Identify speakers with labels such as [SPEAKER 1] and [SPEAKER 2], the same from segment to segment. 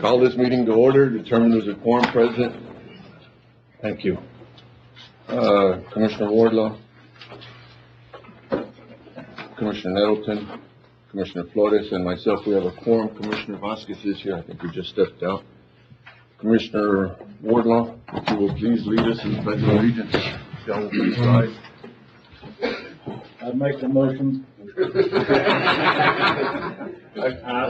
[SPEAKER 1] Call this meeting to order, determine there's a quorum present. Thank you. Commissioner Wardlaw, Commissioner Nettleton, Commissioner Flores, and myself, we have a quorum. Commissioner Vasquez is here. I think he just stepped out. Commissioner Wardlaw, if you will please lead us in the Pledge of Allegiance. Y'all will please rise.
[SPEAKER 2] I make the motion.
[SPEAKER 3] I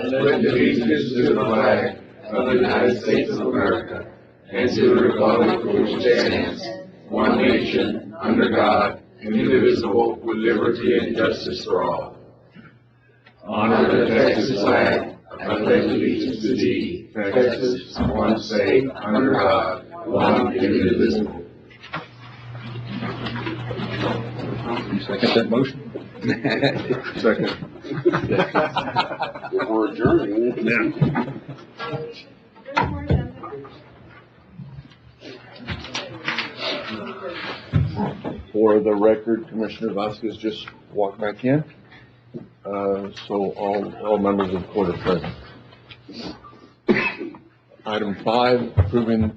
[SPEAKER 3] pledge allegiance to the flag of the United States of America and to the republic for which it stands, one nation, under God, indivisible, with liberty and justice for all. Honor the Texas flag. I pledge allegiance to thee, Texas, one state, under God, one indivisible.
[SPEAKER 1] You second that motion? Second.
[SPEAKER 3] We're adjourning.
[SPEAKER 1] Yeah. For the record, Commissioner Vasquez just walked back in. So all members of the court are present. Item 5, approving,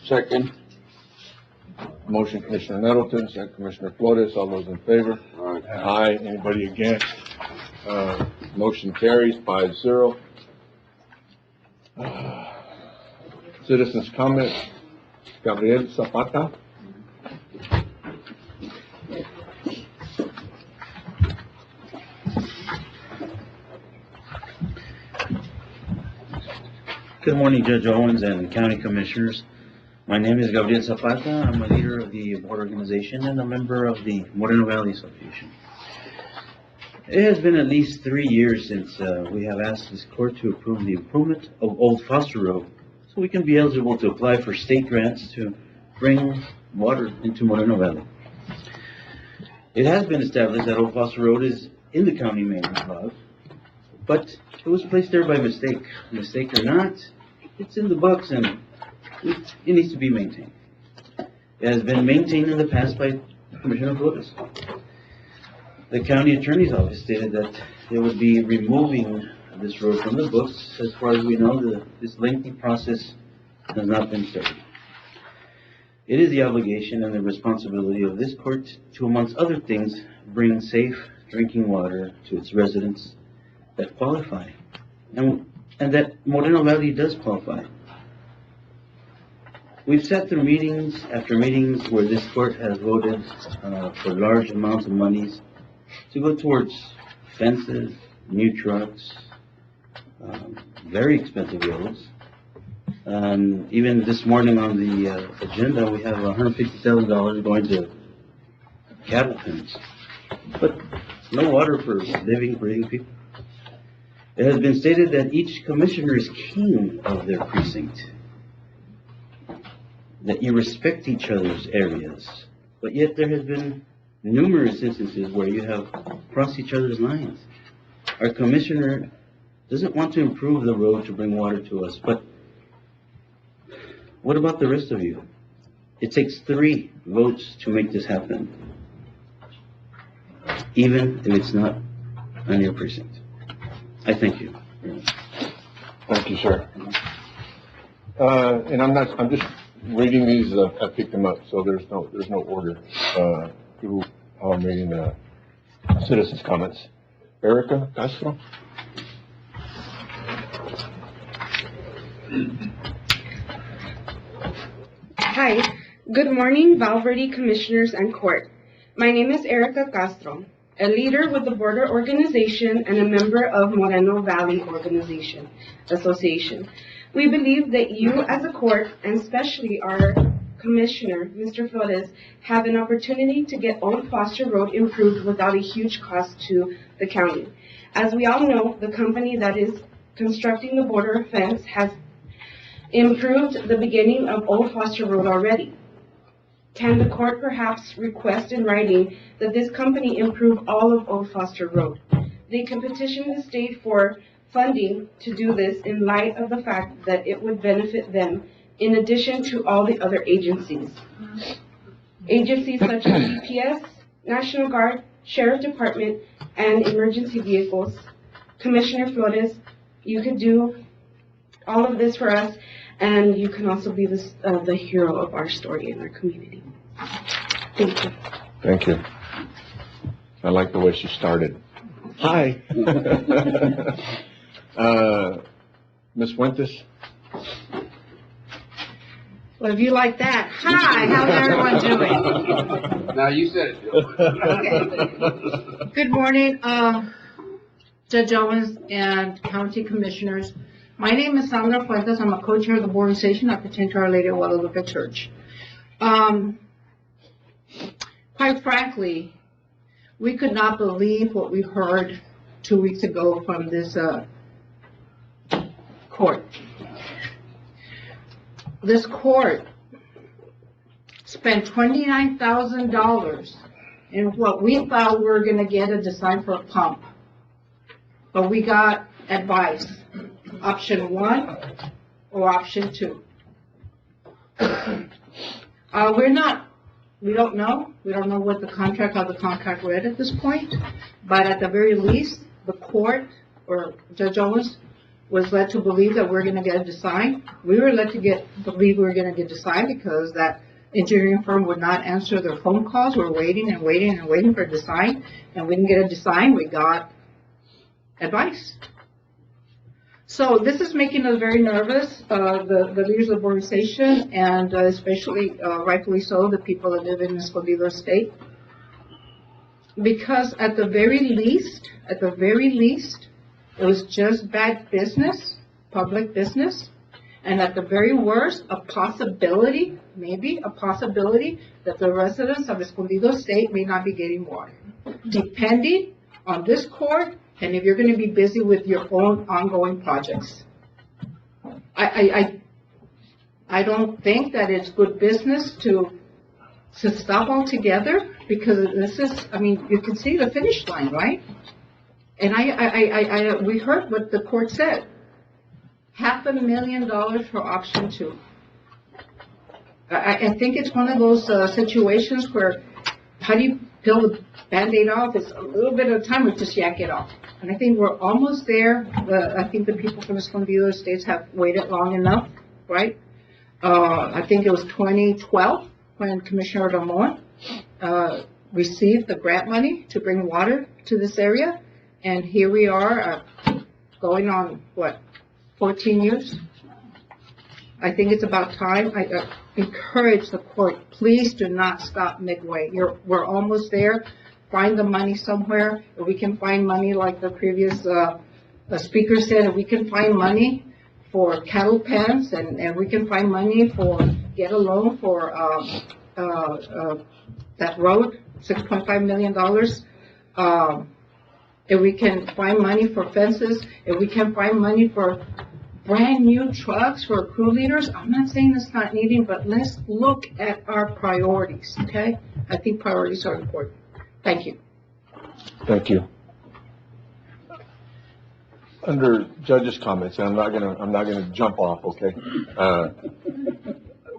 [SPEAKER 3] Second.
[SPEAKER 1] motion Commissioner Nettleton, second Commissioner Flores. All those in favor? Aye. Anybody against? Motion carries 5-0. Citizens comment. Gabriel Zapata.
[SPEAKER 4] Good morning, Judge Owens and County Commissioners. My name is Gabriel Zapata. I'm a leader of the board organization and a member of the Moreno Valley Association. It has been at least 3 years since we have asked this court to approve the improvement of Old Foster Road so we can be eligible to apply for state grants to bring water into Moreno Valley. It has been established that Old Foster Road is in the county maintenance log, but it was placed there by mistake. Mistake or not, it's in the books and it needs to be maintained. It has been maintained in the past by Commissioner Flores. The county attorney's office stated that they would be removing this road from the books. As far as we know, this lengthy process has not been started. It is the obligation and the responsibility of this court to, amongst other things, bring safe drinking water to its residents that qualify, and that Moreno Valley does qualify. We've sat through meetings after meetings where this court has voted for large amounts of monies to go towards fences, new trucks, very expensive roads. Even this morning on the agenda, we have $150,000 going to cattle pens, but no water for living, breathing people. It has been stated that each commissioner is king of their precinct, that you respect each other's areas, but yet there has been numerous instances where you have crossed each other's lines. Our commissioner doesn't want to improve the road to bring water to us, but what about the rest of you? It takes 3 votes to make this happen, even if it's not on your precinct. I thank you.
[SPEAKER 1] Thank you, sir. And I'm just reading these, I picked them up, so there's no order, through our meeting, citizens' comments. Erica Castro?
[SPEAKER 5] Hi, good morning, Val Verde Commissioners and Court. My name is Erica Castro, a leader with the Border Organization and a member of Moreno Valley Association. We believe that you as a court, and especially our Commissioner, Mr. Flores, have an opportunity to get Old Foster Road improved without a huge cost to the county. As we all know, the company that is constructing the border fence has improved the beginning of Old Foster Road already. Can the court perhaps request in writing that this company improve all of Old Foster Road? They can petition the state for funding to do this in light of the fact that it would benefit them in addition to all the other agencies. Agencies such as DPS, National Guard, Sheriff Department, and emergency vehicles. Commissioner Flores, you could do all of this for us, and you can also be the hero of our story in our community. Thank you.
[SPEAKER 1] Thank you. I like the way she started. Hi. Ms. Fuentes?
[SPEAKER 6] Well, if you like that, hi, how's everyone doing?
[SPEAKER 3] Now, you said it.
[SPEAKER 6] Good morning, Judge Owens and County Commissioners. My name is Sandra Fuentes. I'm a co-chair of the board organization. I pertain to Our Lady of Guadalupe Church. Quite frankly, we could not believe what we heard 2 weeks ago from this court. This court spent $29,000 in what we thought we were going to get a design for a pump. But we got advice, option 1 or option 2. We don't know what the contract, how the contract read at this point, but at the very least, the court, or Judge Owens, was led to believe that we're gonna get a design. We were led to believe we were gonna get a design because that engineering firm would not answer their phone calls. We're waiting and waiting and waiting for a design, and we didn't get a design, we got advice. So this is making us very nervous, the leaders of the organization, and especially, rightfully so, the people that live in Escondido State. Because at the very least, it was just bad business, public business, and at the very worst, a possibility that the residents of Escondido State may not be getting water, depending on this court and if you're going to be busy with your own ongoing projects. I don't think that it's good business to stop altogether, because this is, I mean, you can see the finish line, right? And we heard what the court said. $500,000 for option 2. I think it's one of those situations where, how do you peel the Band-Aid off? It's a little bit of time, we just yank it off. And I think we're almost there. I think the people from Escondido Estates have waited long enough, right? I think it was 2012 when Commissioner Ramon received the grant money to bring water to this area. And here we are, going on, 14 years? I think it's about time. I encourage the court, please do not stop midway. We're almost there. Find the money somewhere. If we can find money, like the previous speaker said, if we can find money for cattle pens, and we can find money get a loan for that road, $6.5 million. If we can find money for fences, if we can find money for brand new trucks for crew leaders, I'm not saying it's not needed, but let's look at our priorities, okay? I think priorities are important. Thank you.
[SPEAKER 1] Thank you. Under judge's comments, and I'm not gonna jump off, okay?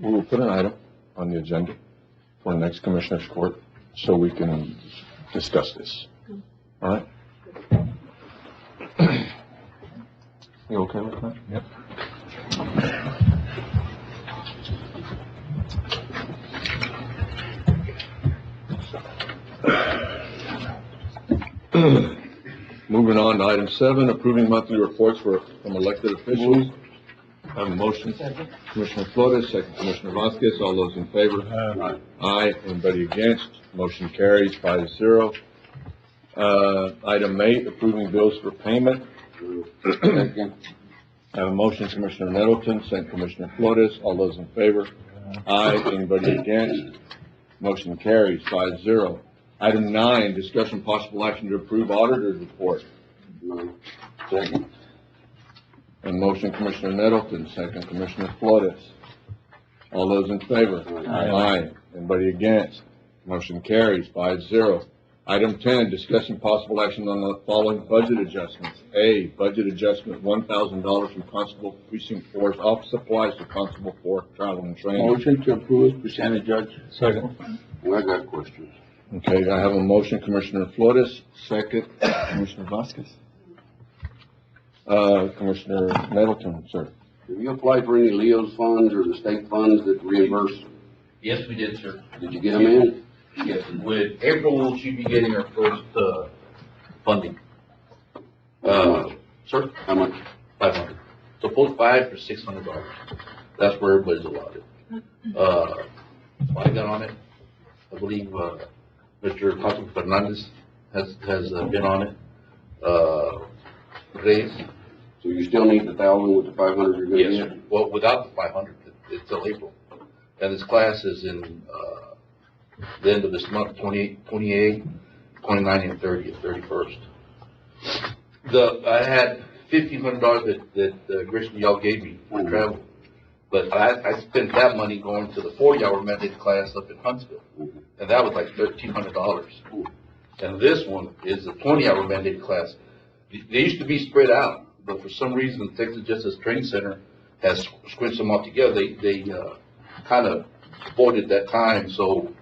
[SPEAKER 1] We will put an item on the agenda for next Commissioner's Court so we can discuss this. All right? You okay with that? Yep. Moving on to item 7, approving monthly reports from elected officials. I have a motion. Second. Commissioner Flores, second Commissioner Vasquez. All those in favor? Aye. Aye. Anybody against? Motion carries 5-0. Item 8, approving bills for payment. Second. I have a motion, Commissioner Nettleton, second Commissioner Flores. All those in favor? Aye. Anybody against? Motion carries 5-0. Item 9, discussion possible action to approve auditor's report. Second. A motion, Commissioner Nettleton, second Commissioner Flores. All those in favor? Aye. Anybody against? Motion carries 5-0. Item 10, discussion possible action on the following budget adjustments. A, budget adjustment $1,000 from Constable Precinct 4's office supplies to Constable 4 travel and training.
[SPEAKER 3] Motion to approve, presented, Judge.
[SPEAKER 1] Second.
[SPEAKER 3] I got questions.
[SPEAKER 1] Okay, I have a motion, Commissioner Flores, second Commissioner Vasquez. Commissioner Nettleton, sir.
[SPEAKER 3] Have you applied for any LEO's funds or the state funds that reimburse?
[SPEAKER 7] Yes, we did, sir.
[SPEAKER 3] Did you get them in?
[SPEAKER 7] Yes, with April, she'd be getting her first, funding. Sir,
[SPEAKER 3] How much?
[SPEAKER 7] 500. So both $500 for $600. That's where everybody's allotted. I got on it. I believe, Mr. Councilman Fernandez has been on it. Reyes.
[SPEAKER 3] So you still need the 1,000 with the 500 you're gonna
[SPEAKER 7] Yes,
[SPEAKER 3] get?
[SPEAKER 7] sir. Well, without the 500, it's till April. And this class is in, the end of this month, 28, 29, and 31st. I had $1,500 that Grayson y'all gave me for travel. But I spent that money going to the 40-hour mandated class up in Huntsville. And that was like $1,300. And this one is a 20-hour mandated class. They used to be spread out, but for some reason, Texas Justice Training Center has squished them all together. They kind of voided that time, so,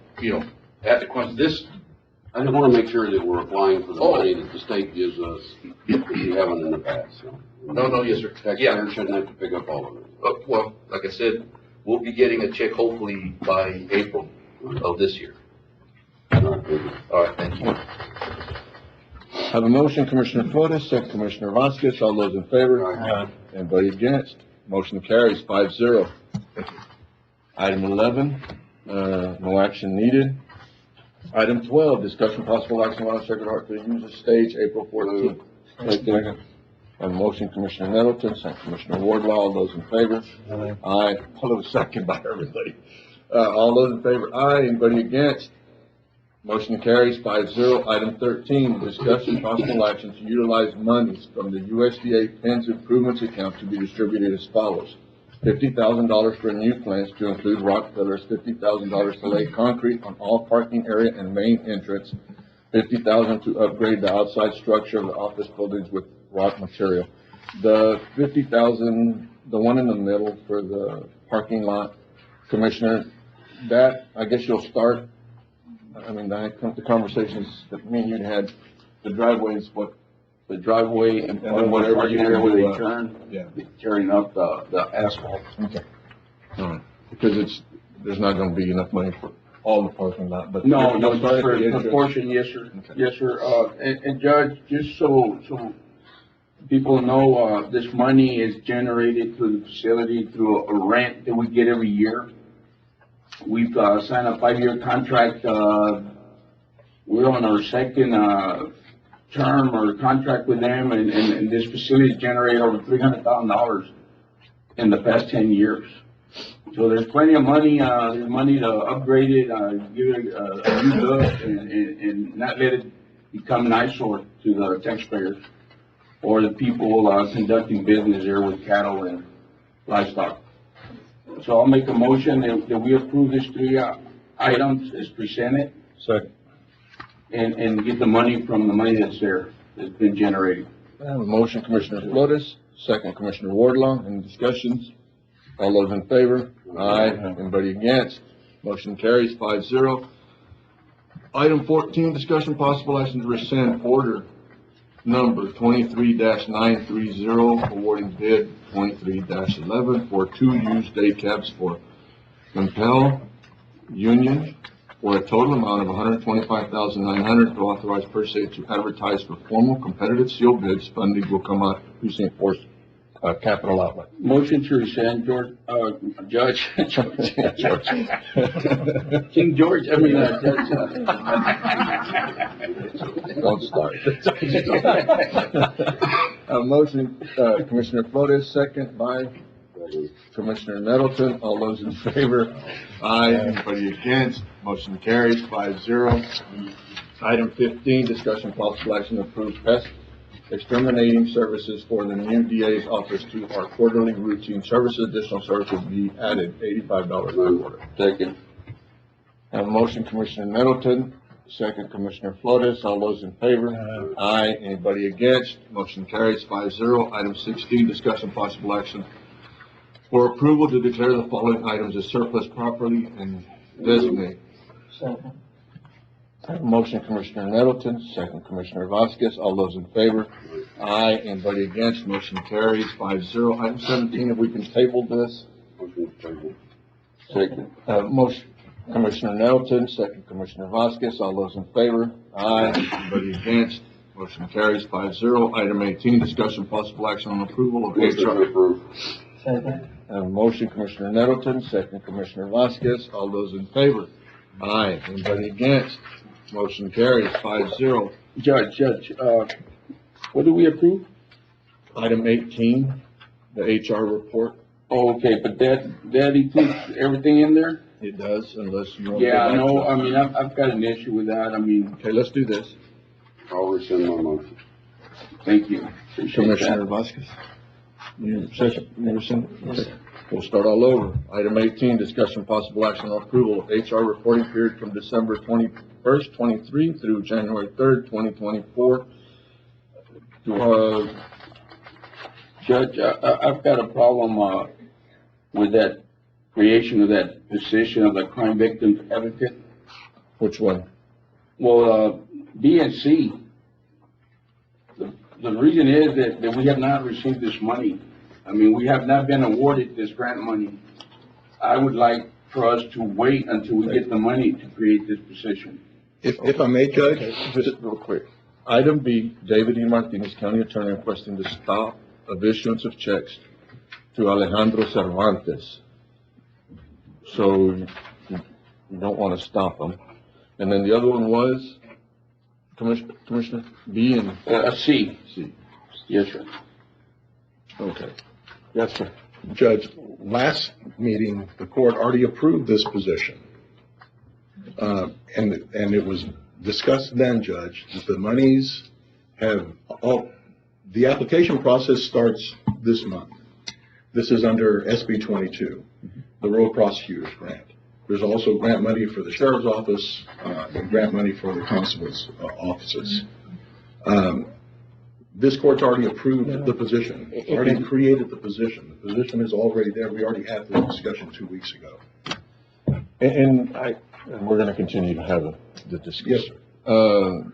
[SPEAKER 7] at the crunch, this.
[SPEAKER 3] I just wanna make sure that we're applying for the money that the state gives us, which we haven't in the past, so.
[SPEAKER 7] No, yes, sir.
[SPEAKER 3] Taxpayers shouldn't have to pick up all of it.
[SPEAKER 7] Well, like I said, we'll be getting a check hopefully by April of this year. All right, thank you.
[SPEAKER 1] Have a motion, Commissioner Flores, second Commissioner Vasquez. All those in favor?
[SPEAKER 3] Aye.
[SPEAKER 1] Anybody against? Motion carries 5-0. Item 11, no action needed. Item 12, discussion possible action on Sacred Heart to use the stage April 14th. Second. A motion, Commissioner Nettleton, second Commissioner Wardlaw. All those in favor? Aye. Hold on a second by everybody. All those in favor? Aye. Anybody against? Motion carries 5-0. Item 13, discussion possible action to utilize monies from the USDA Penns Improvements Account to be distributed as follows. $50,000 for new plants to include rock fillers, $50,000 to lay concrete on all parking area and main entrance, $50,000 to upgrade the outside structure of the office buildings with rock material. The $50,000, the one in the middle for the parking lot, Commissioner, that, I guess you'll start, the conversations that me and you had, the driveways, the driveway and whatever you
[SPEAKER 3] Where
[SPEAKER 1] can
[SPEAKER 3] they
[SPEAKER 1] do.
[SPEAKER 3] turn,
[SPEAKER 1] Yeah.
[SPEAKER 3] tearing up the asphalt.
[SPEAKER 1] Okay. All right, because there's not gonna be enough money for all the parking lot, but.
[SPEAKER 3] No,
[SPEAKER 1] you'll start at
[SPEAKER 3] for
[SPEAKER 1] the
[SPEAKER 3] the
[SPEAKER 1] entrance.
[SPEAKER 3] portion, yes, sir.
[SPEAKER 1] Okay.
[SPEAKER 3] Yes, sir. And Judge, just so people know, this money is generated through the facility through a rent that we get every year. We've, signed a 5-year contract, we're on our second, term or contract with them, and this facility's generated over $300,000 in the past 10 years. So there's plenty of money, there's money to upgrade it, give it a new look, and not let it become an eyesore to the taxpayers or the people, conducting business there with cattle and livestock. So I'll make a motion that we approve these 3 items as presented.
[SPEAKER 1] Second.
[SPEAKER 3] And get the money from the money that's there, that's been generated.
[SPEAKER 1] I have a motion, Commissioner Flores, second Commissioner Wardlaw. Any discussions? All those in favor? Aye. Anybody against? Motion carries 5-0. Item 14, discussion possible action to rescind order number 23-930, awarding bid 23-11 for 2 used day cabs for Impel Union for a total amount of $125,900 to authorize purchase to advertise for formal competitive sealed bids. Funding will come out precinct force, capital outlay.
[SPEAKER 3] Motion to rescind, Judge. King George, Judge.
[SPEAKER 1] Don't start. A motion, Commissioner Flores, second by Commissioner Nettleton. All those in favor? Aye. Anybody against? Motion carries 5-0. Item 15, discussion possible action to approve pest exterminating services for the new DA's office to our quarterly routine services. Additional services be added, $85 per quarter.
[SPEAKER 3] Second.
[SPEAKER 1] Have a motion, Commissioner Nettleton, second Commissioner Flores. All those in favor? Aye. Anybody against? Motion carries 5-0. Item 16, discussion possible action for approval to declare the following items as surplus property and designate. I have a motion, Commissioner Nettleton, second Commissioner Vasquez. All those in favor? Aye. Anybody against? Motion carries 5-0. Item 17, if we can table this. Second. Motion, Commissioner Nettleton, second Commissioner Vasquez. All those in favor? Aye. Anybody against? Motion carries 5-0. Item 18, discussion possible action on approval of HR.
[SPEAKER 2] Second.
[SPEAKER 1] I have a motion, Commissioner Nettleton, second Commissioner Vasquez. All those in favor? Aye. Anybody against? Motion carries 5-0.
[SPEAKER 3] Judge, what do we approve?
[SPEAKER 1] Item 18, the HR report.
[SPEAKER 3] Oh, okay, but that includes everything in there?
[SPEAKER 1] It does, unless you want to.
[SPEAKER 3] Yeah, no, I mean, I've got an issue with that, I mean.
[SPEAKER 1] Okay, let's do this.
[SPEAKER 3] I'll rescind my motion. Thank you. Appreciate
[SPEAKER 1] Commissioner
[SPEAKER 3] that.
[SPEAKER 1] Vasquez? You second, you rescind? Okay. We'll start all over. Item 18, discussion possible action on approval of HR reporting period from December 21st, 23 through January 3rd, 2024.
[SPEAKER 3] Judge, I've got a problem, with that creation of that position of the crime victim advocate.
[SPEAKER 1] Which one?
[SPEAKER 3] Well, B and C, the reason is that we have not received this money. I mean, we have not been awarded this grant money. I would like for us to wait until we get the money to create this position.
[SPEAKER 8] If I may, Judge,
[SPEAKER 1] Just real quick. Item B, David E. Martinez, County Attorney, requesting the stop of issuance of checks to Alejandro Cervantes. So you don't want to stop them. And then the other one was, Commissioner, B and
[SPEAKER 3] C.
[SPEAKER 1] C.
[SPEAKER 3] Yes, sir.
[SPEAKER 1] Okay. Yes, sir.
[SPEAKER 8] Judge, last meeting, the court already approved this position. And it was discussed then, Judge, that the monies the application process starts this month. This is under SB 22, the Road Prosecutors Grant. There's also grant money for the Sheriff's Office, and grant money for the Constable's offices. This court's already approved the position, already created the position. The position is already there. We already had the discussion 2 weeks ago.
[SPEAKER 1] And we're going to continue to have the discussion.
[SPEAKER 8] Yes, sir.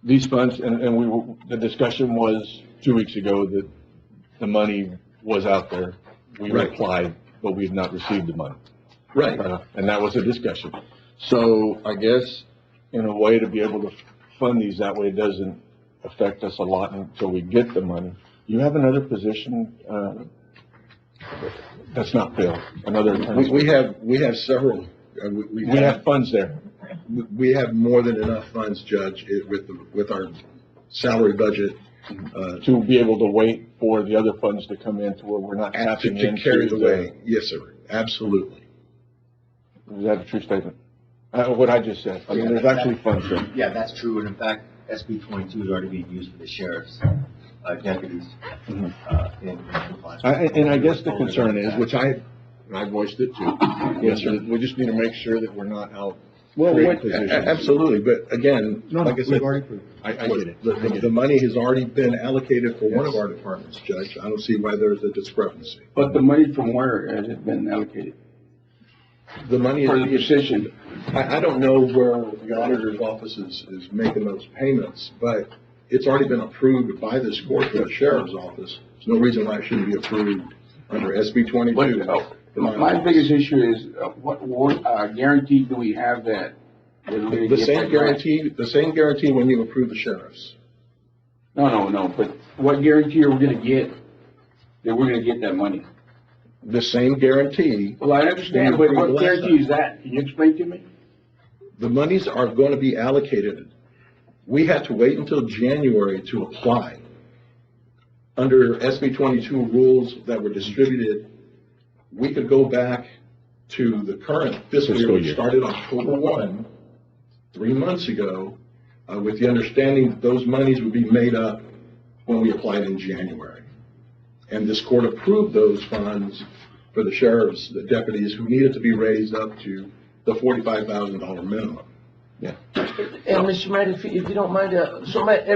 [SPEAKER 1] These funds, the discussion was 2 weeks ago that the money was out there. We
[SPEAKER 8] Right.
[SPEAKER 1] applied, but we've not received the money.
[SPEAKER 8] Right.
[SPEAKER 1] And that was a discussion. So I guess in a way to be able to fund these, that way it doesn't affect us a lot until we get the money. You have another position, that's not filled, another attorney.
[SPEAKER 8] We have several.
[SPEAKER 1] We have funds there.
[SPEAKER 8] We have more than enough funds, Judge, with our salary budget.
[SPEAKER 1] To be able to wait for the other funds to come in to where we're not tapping
[SPEAKER 8] To
[SPEAKER 1] into.
[SPEAKER 8] carry the way. Yes, sir. Absolutely.
[SPEAKER 1] Is that a true statement? What I just said. I mean, there's actually funds there.
[SPEAKER 9] Yeah, that's true, and in fact, SB 22 is already being used for the sheriff's deputies in compliance.
[SPEAKER 1] And I guess the concern is, which I voiced it too.
[SPEAKER 8] Yes, sir.
[SPEAKER 1] We just need to make sure that we're not out.
[SPEAKER 8] Well,
[SPEAKER 1] creating positions.
[SPEAKER 8] absolutely, but again, like I said,
[SPEAKER 1] I get it.
[SPEAKER 8] the money has already been allocated for one of our departments, Judge. I don't see why there's a discrepancy.
[SPEAKER 3] But the money from where has it been allocated?
[SPEAKER 8] The money
[SPEAKER 3] For the
[SPEAKER 8] is,
[SPEAKER 3] position?
[SPEAKER 8] I don't know where the auditor's office is making those payments, but it's already been approved by this court for the sheriff's office. There's no reason why it shouldn't be approved under SB 22.
[SPEAKER 3] My biggest issue is, what guarantee do we have that?
[SPEAKER 8] The same guarantee when you approve the sheriff's.
[SPEAKER 3] No, but what guarantee are we gonna get that we're gonna get that money?
[SPEAKER 8] The same guarantee.
[SPEAKER 3] Well, I understand, but what guarantee is that? Can you explain to me?
[SPEAKER 8] The monies are going to be allocated. We had to wait until January to apply. Under SB 22 rules that were distributed, we could go back to the current fiscal year, which started October 1, 3 months ago, with the understanding that those monies would be made up when we applied in January. And this court approved those funds for the sheriffs, the deputies who needed to be raised up to the $45,000 minimum.
[SPEAKER 1] Yeah.
[SPEAKER 10] And Mr. Matt, if you don't mind, so Matt,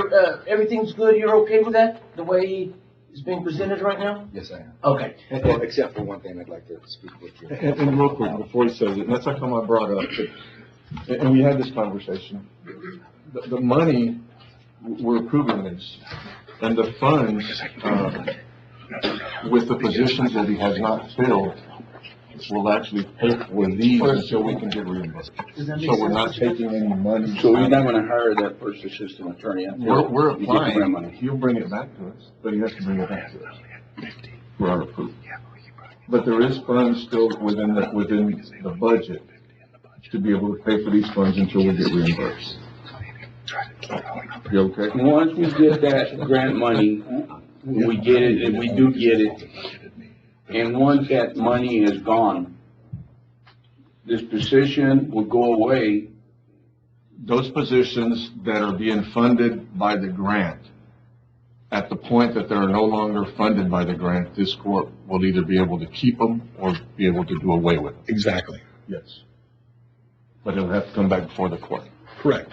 [SPEAKER 10] everything's good, you're okay with that, the way it's being presented right now?
[SPEAKER 9] Yes, I am.
[SPEAKER 10] Okay.
[SPEAKER 9] Well, except for one thing I'd like to speak with you.
[SPEAKER 1] And real quick, before he says it, and that's how come I brought up, And we had this conversation. The money, we're approving this, and the funds, with the positions that he has not filled, will actually pay for these until we can get reimbursed. So we're not taking any money.
[SPEAKER 3] So we're not gonna hire that first assistant attorney until
[SPEAKER 1] We're
[SPEAKER 3] we get the grant
[SPEAKER 1] applying,
[SPEAKER 3] money.
[SPEAKER 1] he'll bring it back to us, but he has to bring it back to us for our approval. But there is funds still within the budget to be able to pay for these funds until we get reimbursed. You okay?
[SPEAKER 3] Once we get that grant money, we get it, and we do get it, and once that money is gone, this position will go away.
[SPEAKER 1] Those positions that are being funded by the grant, at the point that they're no longer funded by the grant, this court will either be able to keep them or be able to do away with them.
[SPEAKER 8] Exactly.
[SPEAKER 1] Yes. But it'll have to come back before the court.
[SPEAKER 8] Correct.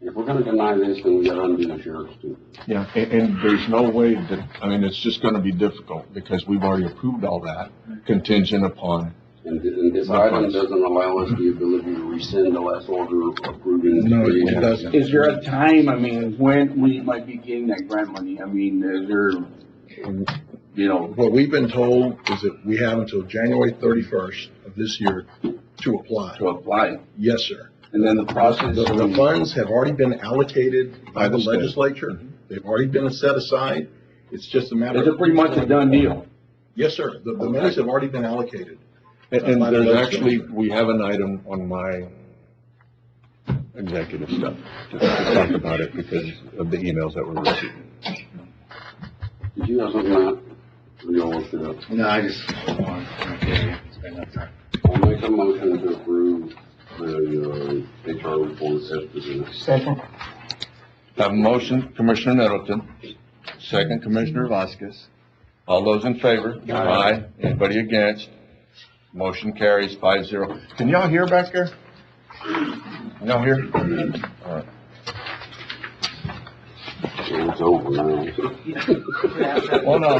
[SPEAKER 11] If we're gonna deny this, then we gotta undo the sheriff's too.
[SPEAKER 1] Yeah, and there's no way that, I mean, it's just gonna be difficult because we've already approved all that contingent upon.
[SPEAKER 11] And this item doesn't allow us the ability to rescind the last order approving.
[SPEAKER 8] No, it doesn't.
[SPEAKER 3] Is there a time, I mean, when we might be getting that grant money? I mean, is there, you know,
[SPEAKER 8] What we've been told is that we have until January 31st of this year to apply.
[SPEAKER 3] to apply?
[SPEAKER 8] Yes, sir.
[SPEAKER 3] And then the process.
[SPEAKER 8] The funds have already been allocated by the
[SPEAKER 1] the state.
[SPEAKER 8] legislature. They've already been set aside. It's just a matter of.
[SPEAKER 3] It's pretty much a done deal.
[SPEAKER 8] Yes, sir. The monies have already been allocated.
[SPEAKER 1] And
[SPEAKER 8] By the
[SPEAKER 1] there's
[SPEAKER 8] legislature.
[SPEAKER 1] actually, we have an item on my executive stuff to talk about it because of the emails that we're receiving.
[SPEAKER 11] Did you have something, Matt? Or you all want to do
[SPEAKER 9] No, I just,
[SPEAKER 11] I'll make a motion to approve the, HR report as presented.
[SPEAKER 10] Second.
[SPEAKER 1] Have a motion, Commissioner Nettleton, second Commissioner Vasquez. All those in favor? Aye. Anybody against? Motion carries 5-0. Can y'all hear back there? Can y'all hear? All right.
[SPEAKER 11] So it's over now.
[SPEAKER 1] Well, no.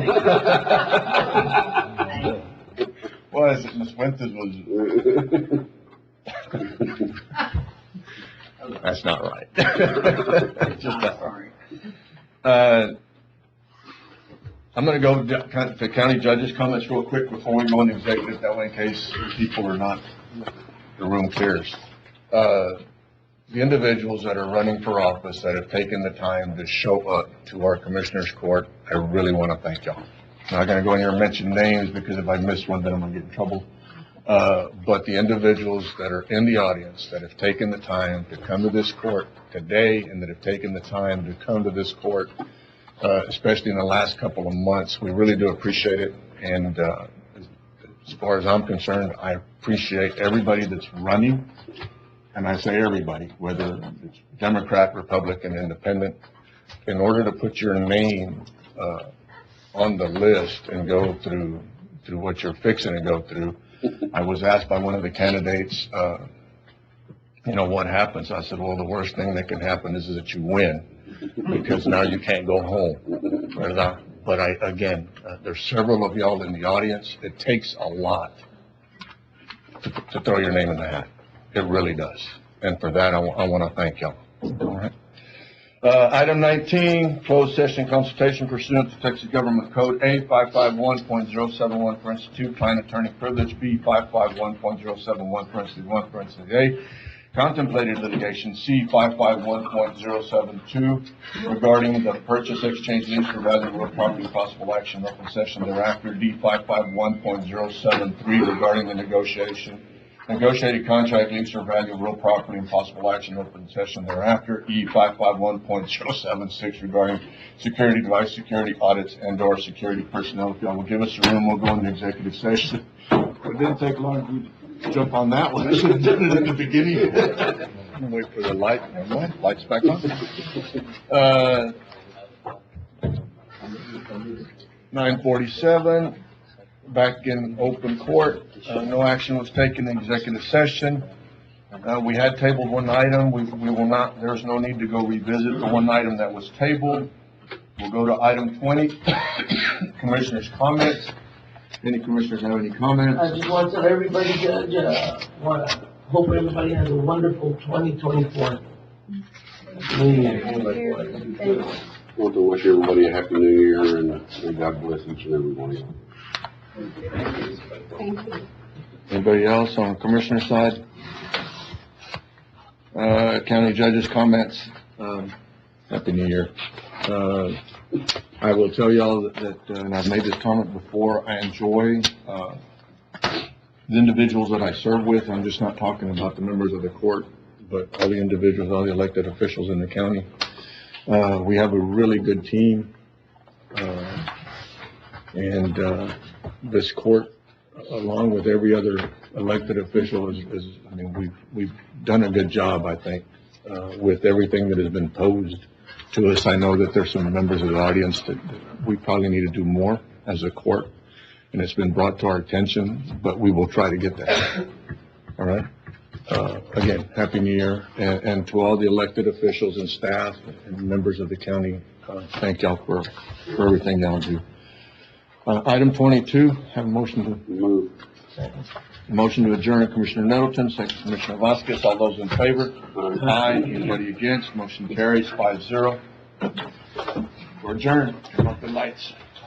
[SPEAKER 1] What is it, Ms. Winters was... That's not right. It's just not right. I'm gonna go to county judges' comments real quick before we go into executive, that way in case people are not, the room clears. The individuals that are running for office that have taken the time to show up to our commissioners' court, I really wanna thank y'all. I'm not gonna go in here and mention names because if I miss one, then I'm gonna get in trouble. But the individuals that are in the audience that have taken the time to come to this court today and that have taken the time to come to this court, especially in the last couple of months, we really do appreciate it. And, as far as I'm concerned, I appreciate everybody that's running. And I say everybody, whether it's Democrat, Republican, Independent, in order to put your name, on the list and go through what you're fixing to go through. I was asked by one of the candidates, what happens? I said, well, the worst thing that can happen is that you win, because now you can't go home. But again, there's several of y'all in the audience. It takes a lot to throw your name in the hat. It really does. And for that, I want to thank y'all. All right. Item 19, closed session consultation pursuant to Texas Government Code A 551.071, parentheses 2, client attorney privilege, B 551.071, parentheses 1, parentheses A, contemplated litigation, C 551.072, regarding the purchase, exchange, lease, or value of real property, possible action, open session thereafter, D 551.073, regarding the negotiated contract, lease, or value of real property and possible action, open session thereafter. E 551.076 regarding security device, security audits, and/or security personnel. If y'all will give us a room, we'll go into executive session. It didn't take long to jump on that one. I should have done it in the beginning. I'm gonna wait for the light. Never mind. Light's back on. 9:47. Back in open court. No action was taken in executive session. We had tabled one item. We will not, there's no need to go revisit the one item that was tabled. We'll go to item 20, commissioners' comments. Any commissioners have any comments?
[SPEAKER 10] I just want to tell everybody, Judge, Hope everybody has a wonderful 2024. New Year.
[SPEAKER 11] Want to wish everybody a happy new year and God bless each and every one of you.
[SPEAKER 6] Thank you.
[SPEAKER 1] Anybody else on the commissioner side? County judges' comments, happy new year. I will tell y'all that, and I've made this comment before, I enjoy, the individuals that I serve with. I'm just not talking about the members of the court, but all the individuals, all the elected officials in the county. We have a really good team, and this court, along with every other elected official, I mean, we've done a good job, I think, with everything that has been posed to us. I know that there's some members of the audience that we probably need to do more as a court, and it's been brought to our attention, but we will try to get that. All right? Again, Happy New Year, and to all the elected officials and staff and members of the county, thank y'all for everything y'all do. Item 22, have a motion to
[SPEAKER 11] Move.
[SPEAKER 1] Motion to adjourn, Commissioner Nettleton, second Commissioner Vasquez. All those in favor? Aye. Anybody against? Motion carries 5-0. We're adjourned. Turn off the lights.